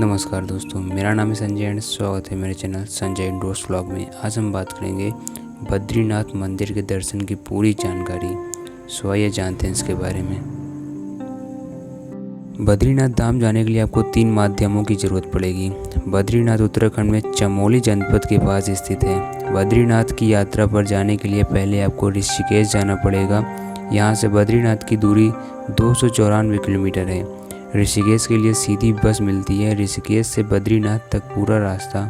नमस्कार दोस्तों, मेरा नाम है संजय एंड स्वागत है मेरे चैनल संजय इंडोर्स व्लॉग में। आज हम बात करेंगे बद्रीनाथ मंदिर के दर्शन की पूरी जानकारी। सो आइए जानते हैं इसके बारे में। बद्रीनाथ धाम जाने के लिए आपको 3 माध्यमों की ज़रूरत पड़ेगी। बद्रीनाथ उत्तराखंड में चमोली जनपद के पास स्थित है। बद्रीनाथ की यात्रा पर जाने के लिए पहले आपको ऋषिकेश जाना पड़ेगा। यहाँ से बद्रीनाथ की दूरी 294 किलोमीटर है। ऋषिकेश के लिए सीधी बस मिलती है। ऋषिकेश से बद्रीनाथ तक पूरा रास्ता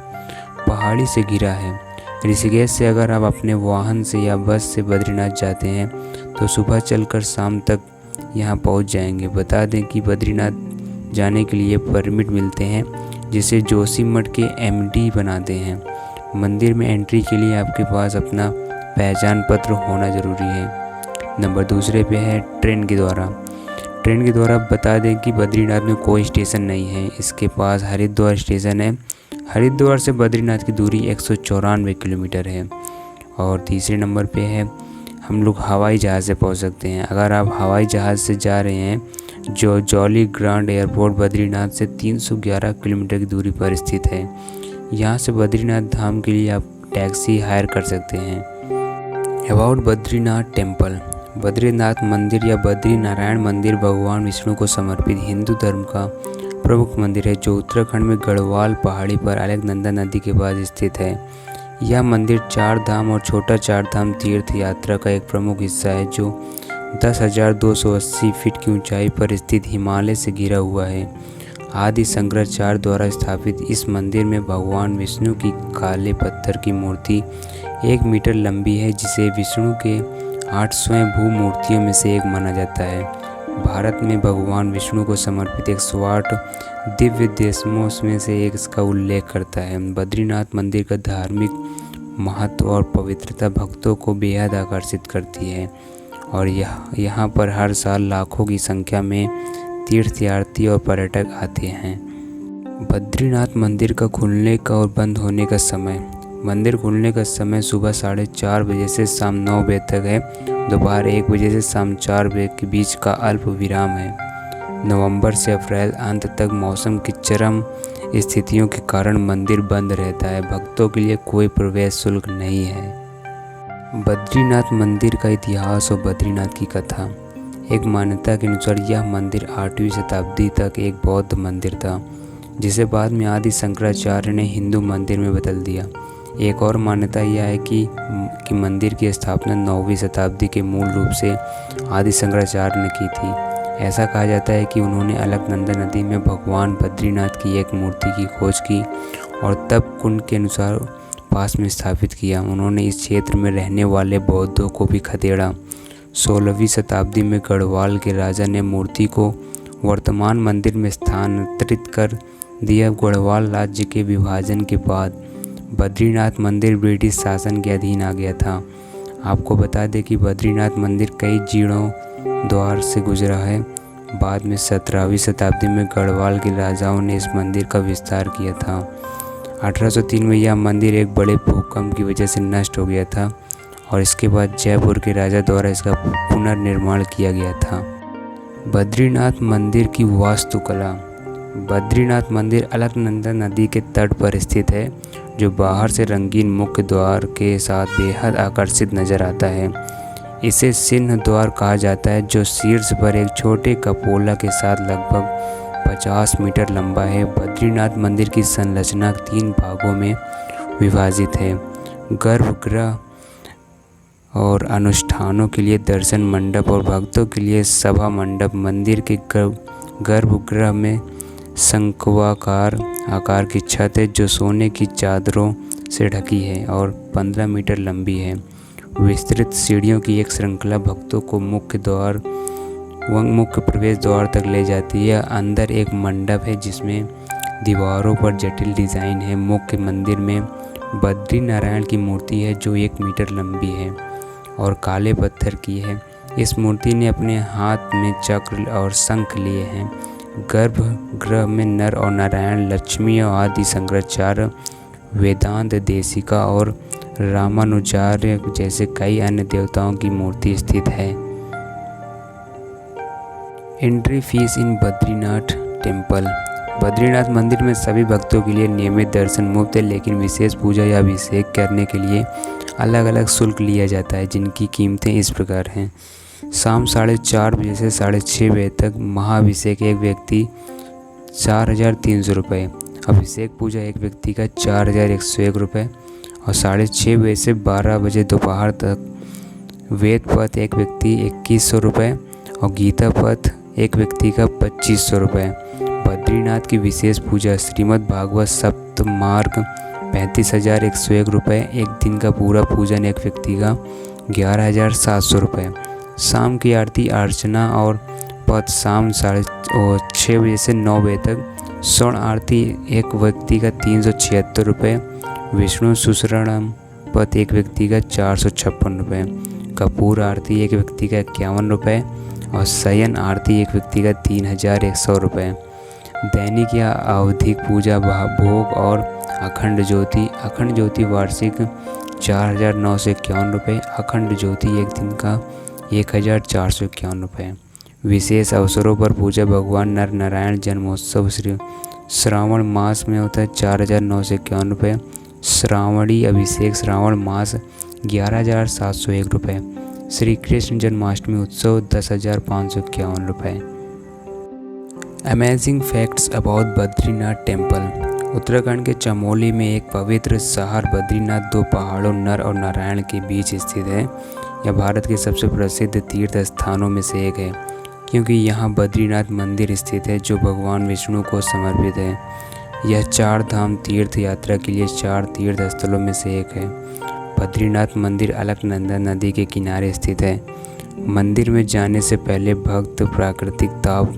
पहाड़ी से घिरा है। ऋषिकेश से अगर आप अपने वाहन से या बस से बद्रीनाथ जाते हैं तो सुबह चलकर शाम तक यहाँ पहुँच जाएंगे। बता दें कि बद्रीनाथ जाने के लिए परमिट मिलते हैं जिसे जोशीमठ के एमडी बनाते हैं। मंदिर में एंट्री के लिए आपके पास अपना पहचान पत्र होना ज़रूरी है। नंबर दूसरे पे है ट्रेन के द्वारा बता दें कि बद्रीनाथ में कोई स्टेशन नहीं है। इसके पास हरिद्वार स्टेशन है। हरिद्वार से बद्रीनाथ की दूरी 194 किलोमीटर है। और तीसरे नंबर पे है हम लोग हवाई जहाज़ से पहुंच सकते हैं। अगर आप हवाई जहाज़ से जा रहे हैं जो जॉली ग्रांट एयरपोर्ट बद्रीनाथ से 311 किलोमीटर की दूरी पर स्थित है। यहाँ से बद्रीनाथ धाम के लिए आप टैक्सी हायर कर सकते हैं। About Badrinath temple. बद्रीनाथ मंदिर या बद्री नारायण मंदिर भगवान विष्णु को समर्पित हिंदू धर्म का प्रमुख मंदिर है जो उत्तराखंड में गढ़वाल पहाड़ी पर अलकनंदा नदी के पास स्थित है। यह मंदिर 4 धाम और छोटा 4 धाम तीर्थ यात्रा का एक प्रमुख हिस्सा है जो 10,280 फीट की ऊंचाई पर स्थित हिमालय से घिरा हुआ है। आदि शंकराचार्य द्वारा स्थापित इस मंदिर में भगवान विष्णु की काले पत्थर की मूर्ति 1 मीटर लंबी है जिसे विष्णु के 8 स्वयंभू मूर्तियों में से एक माना जाता है। भारत में भगवान विष्णु को समर्पित 108 दिव्य देशों में से एक इसका उल्लेख करता है। बद्रीनाथ मंदिर का धार्मिक महत्व और पवित्रता भक्तों को बेहद आकर्षित करती है और यहाँ पर हर साल लाखों की संख्या में तीर्थयात्री और पर्यटक आते हैं। बद्रीनाथ मंदिर का खुलने का और बंद होने का समय। मंदिर खुलने का समय सुबह 4:30 बजे से शाम 9 बजे तक है। दोपहर 1 बजे से शाम 4 बजे के बीच का अल्प विराम है। नवंबर से अप्रैल अंत तक मौसम की चरम स्थितियों के कारण मंदिर बंद रहता है। भक्तों के लिए कोई प्रवेश शुल्क नहीं है। बद्रीनाथ मंदिर का इतिहास और बद्रीनाथ की कथा। एक मान्यता के अनुसार यह मंदिर 8वीं शताब्दी तक एक बौद्ध मंदिर था जिसे बाद में आदि शंकराचार्य ने हिंदू मंदिर में बदल दिया। एक और मान्यता यह है कि मंदिर की स्थापना 9वीं शताब्दी के मूल रूप से आदि शंकराचार्य ने की थी। ऐसा कहा जाता है कि उन्होंने अलकनंदा नदी में भगवान बद्रीनाथ की एक मूर्ति की खोज की और तब कुंड के अनुसार पास में स्थापित किया। उन्होंने इस क्षेत्र में रहने वाले बौद्धों को भी खदेड़ा। 16वीं शताब्दी में गढ़वाल के राजा ने मूर्ति को वर्तमान मंदिर में स्थानांतरित कर दिया। गढ़वाल राज्य के विभाजन के बाद बद्रीनाथ मंदिर ब्रिटिश शासन के अधीन आ गया था। आपको बता दें कि बद्रीनाथ मंदिर कई जीर्णोद्धार से गुजरा है। बाद में 17वीं शताब्दी में गढ़वाल के राजाओं ने इस मंदिर का विस्तार किया था। 1803 में यह मंदिर एक बड़े भूकंप की वजह से नष्ट हो गया था और इसके बाद जयपुर के राजा द्वारा इसका पुनर्निर्माण किया गया था। बद्रीनाथ मंदिर की वास्तुकला। बद्रीनाथ मंदिर अलकनंदा नदी के तट पर स्थित है जो बाहर से रंगीन मुख्य द्वार के साथ बेहद आकर्षित नजर आता है। इसे सिंह द्वार कहा जाता है जो शीर्ष पर एक छोटे कपोला के साथ लगभग 50 मीटर लंबा है। बद्रीनाथ मंदिर की संरचना 3 भागों में विभाजित है। गर्भगृह और अनुष्ठानों के लिए दर्शन मंडप और भक्तों के लिए सभा मंडप। मंदिर के गर्भगृह में शंक्वाकार आकार की छत है जो सोने की चादरों से ढकी है और 15 मीटर लंबी है। विस्तृत सीढ़ियों की एक श्रृंखला भक्तों को मुख्य प्रवेश द्वार तक ले जाती है। अंदर एक मंडप है जिसमें दीवारों पर जटिल डिजाइन है। मुख्य मंदिर में बद्री नारायण की मूर्ति है जो 1 मीटर लंबी है और काले पत्थर की है। इस मूर्ति ने अपने हाथ में चक्र और शंख लिए हैं। गर्भगृह में नर और नारायण, लक्ष्मी और आदि शंकराचार्य, वेदांत देशिका और रामानुजाचार्य जैसे कई अन्य देवताओं की मूर्ति स्थित है। Entry fees in Badrinath temple. Badrinath मंदिर में सभी भक्तों के लिए नियमित दर्शन मुफ्त है, लेकिन विशेष पूजा या अभिषेक करने के लिए अलग अलग शुल्क लिया जाता है, जिनकी कीमतें इस प्रकार हैं। शाम 4:30 बजे से 6:30 बजे तक महाअभिषेक एक व्यक्ति 4,300 रुपये, अभिषेक पूजा एक व्यक्ति का 4,101 रुपये और 6:30 बजे से 12 बजे दोपहर तक वेद पथ एक व्यक्ति 2,100 रुपये और गीता पथ एक व्यक्ति का 2,500 रुपये। बद्रीनाथ की विशेष पूजा श्रीमद् भागवत सप्तमार्ग 35,101 रुपये, एक दिन का पूरा पूजन एक व्यक्ति का 11,700 रुपये। शाम की आरती अर्चना और पथ शाम 6:30 बजे से 9 बजे तक, स्वर्ण आरती एक व्यक्ति का 376 रुपये, विष्णु सुश्रणम पथ एक व्यक्ति का 456 रुपये, कपूर आरती एक व्यक्ति का 51 रुपये और शयन आरती एक व्यक्ति का 3,100 रुपये। दैनिक या आवधिक पूजा भोग और अखंड ज्योति वार्षिक 4,951 रुपये, अखंड ज्योति एक दिन का 1,451 रुपये। विशेष अवसरों पर पूजा भगवान नर नारायण जन्मोत्सव श्रावण मास में होता है 4,951 रुपये, श्रावणी अभिषेक श्रावण मास 11,701 रुपये, श्री कृष्ण जन्माष्टमी उत्सव 10,551 रुपये। Amazing facts about Badrinath temple. Uttarakhand के चमोली में एक पवित्र शहर बद्रीनाथ दो पहाड़ों नर और नारायण के बीच स्थित है। यह भारत के सबसे प्रसिद्ध तीर्थ स्थानों में से एक है, क्योंकि यहाँ बद्रीनाथ मंदिर स्थित है जो भगवान विष्णु को समर्पित है। यह 4 धाम तीर्थ यात्रा के लिए 4 तीर्थ स्थलों में से एक है। बद्रीनाथ मंदिर अलकनंदा नदी के किनारे स्थित है। मंदिर में जाने से पहले भक्त प्राकृतिक ताप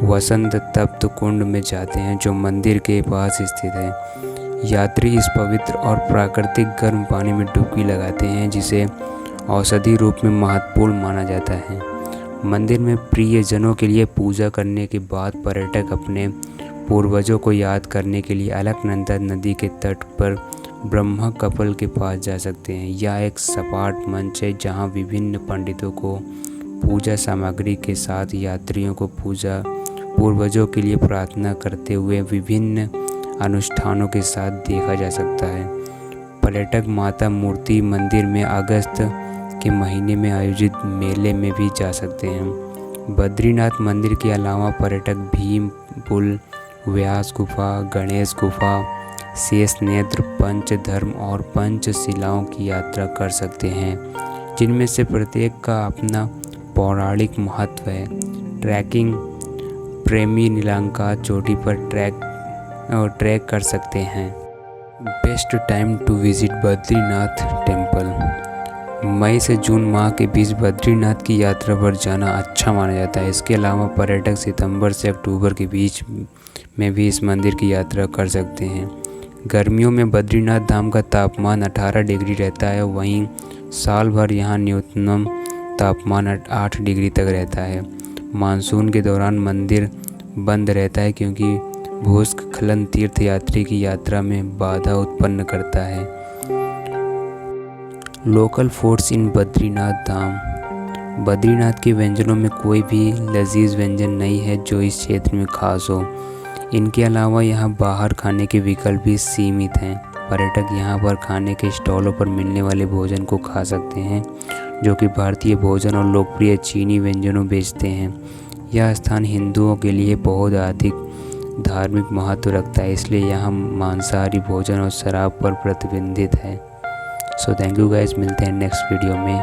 वसंत तप्त कुंड में जाते हैं, जो मंदिर के पास स्थित है। यात्री इस पवित्र और प्राकृतिक गर्म पानी में डुबकी लगाते हैं, जिसे औषधि रूप में महत्वपूर्ण माना जाता है। मंदिर में प्रियजनों के लिए पूजा करने के बाद पर्यटक अपने पूर्वजों को याद करने के लिए अलकनंदा नदी के तट पर ब्रह्म कपाल के पास जा सकते हैं। यह एक सपाट मंच है जहां विभिन्न पंडितों को पूजा सामग्री के साथ यात्रियों को पूर्वजों के लिए प्रार्थना करते हुए विभिन्न अनुष्ठानों के साथ देखा जा सकता है। पर्यटक माता मूर्ति मंदिर में अगस्त के महीने में आयोजित मेले में भी जा सकते हैं। बद्रीनाथ मंदिर के अलावा पर्यटक भीम पुल, व्यास गुफा, गणेश गुफा, शेष नेत्र, पंचधर्म और पंचशिलाओं की यात्रा कर सकते हैं, जिनमें से प्रत्येक का अपना पौराणिक महत्व है। ट्रैकिंग प्रेमी नीलांका चोटी पर ट्रैक कर सकते हैं। Best time to visit Badrinath temple. मई से जून माह के बीच बद्रीनाथ की यात्रा पर जाना अच्छा माना जाता है। इसके अलावा पर्यटक सितंबर से अक्टूबर के बीच में भी इस मंदिर की यात्रा कर सकते हैं। गर्मियों में बद्रीनाथ धाम का तापमान 18 डिग्री रहता है, वहीं साल भर यहाँ न्यूनतम तापमान 8 डिग्री तक रहता है। मानसून के दौरान मंदिर बंद रहता है, क्योंकि भूस्खलन तीर्थयात्री की यात्रा में बाधा उत्पन्न करता है। लोकल फूड्स इन बद्रीनाथ धाम। बद्रीनाथ के व्यंजनों में कोई भी लजीज व्यंजन नहीं है जो इस क्षेत्र में खास हो। इनके अलावा यहाँ बाहर खाने के विकल्प भी सीमित हैं। पर्यटक यहाँ पर खाने के स्टॉलों पर मिलने वाले भोजन को खा सकते हैं, जो कि भारतीय भोजन और लोकप्रिय चीनी व्यंजनों बेचते हैं। यह स्थान हिंदुओं के लिए बहुत अधिक धार्मिक महत्व रखता है, इसलिए यहाँ मांसाहारी भोजन और शराब पर प्रतिबंधित है। सो थैंक यू गाइस, मिलते हैं नेक्स्ट वीडियो में।